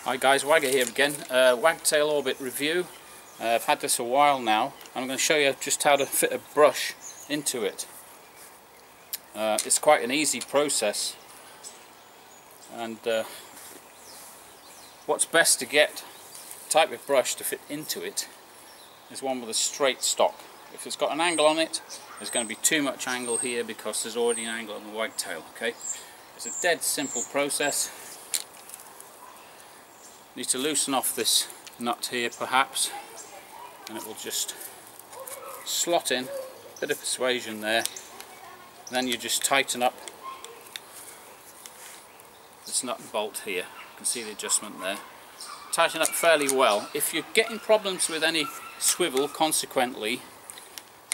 Hi guys, Wagger here again. Wagtail Orbit review. I've had this a while now. I'm going to show you just how to fit a brush into it. It's quite an easy process, and what's best to get the type of brush to fit into it is one with a straight stock. If it's got an angle on it, there's going to be too much angle here because there's already an angle on the wagtail. Okay, it's a dead simple process. Need to loosen off this nut here perhaps, and it will just slot in. Bit of persuasion there. Then you just tighten up this nut and bolt here. You can see the adjustment there. Tighten up fairly well. If you're getting problems with any swivel, consequently,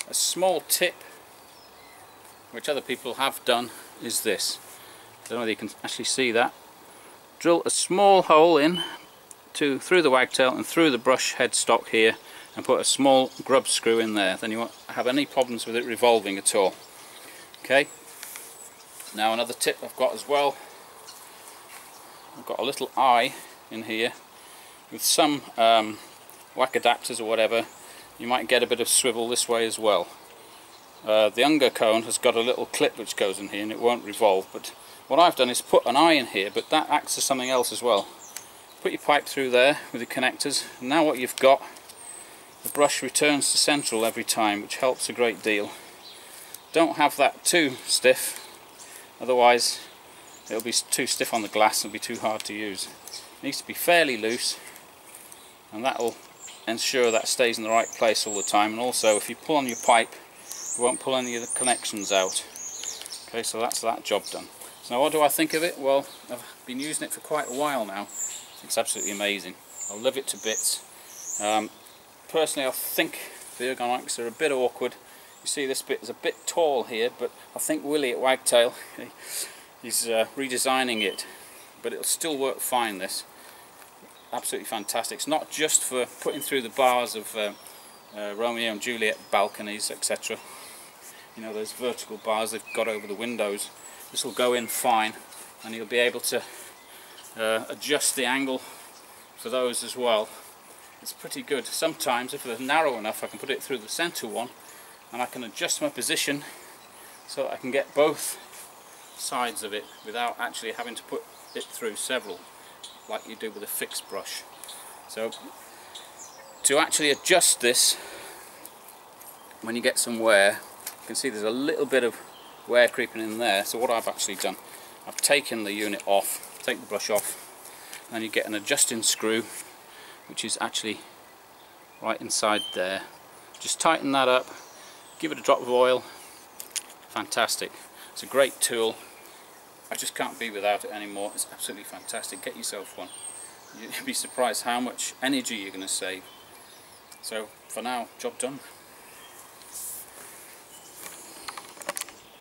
a small tip which other people have done is this. I don't know whether you can actually see that. Drill a small hole in through the wagtail and through the brush headstock here, and put a small grub screw in there. Then you won't have any problems with it revolving at all. Okay. Now another tip I've got as well. I've got a little eye in here with some whack adapters or whatever. You might get a bit of swivel this way as well. The Unger cone has got a little clip which goes in here and it won't revolve, but what I've done is put an eye in here, but that acts as something else as well. Put your pipe through there with the connectors, and now what you've got, the brush returns to central every time, which helps a great deal. Don't have that too stiff, otherwise it'll be too stiff on the glass and be too hard to use. It needs to be fairly loose, and that will ensure that stays in the right place all the time. And also, if you pull on your pipe, you won't pull any of the connections out. Okay, so that's that job done. So now what do I think of it? Well, I've been using it for quite a while now. It's absolutely amazing. I love it to bits. Personally, I think the ergonomics are a bit awkward. You see this bit is a bit tall here, but I think Willie at Wagtail, he's redesigning it, but it'll still work fine. This absolutely fantastic. It's not just for putting through the bars of Romeo and Juliet balconies, etc. You know, those vertical bars they've got over the windows. This will go in fine, and you'll be able to adjust the angle for those as well. It's pretty good. Sometimes if they're narrow enough, I can put it through the center one, and I can adjust my position so that I can get both sides of it without actually having to put it through several, like you do with a fixed brush. So to actually adjust this when you get some wear, you can see there's a little bit of wear creeping in there. So what I've actually done, I've taken the unit off, take the brush off, and you get an adjusting screw which is actually right inside there. Just tighten that up, give it a drop of oil. Fantastic. It's a great tool. I just can't be without it anymore. It's absolutely fantastic. Get yourself one. You'd be surprised how much energy you're going to save. So for now, job done.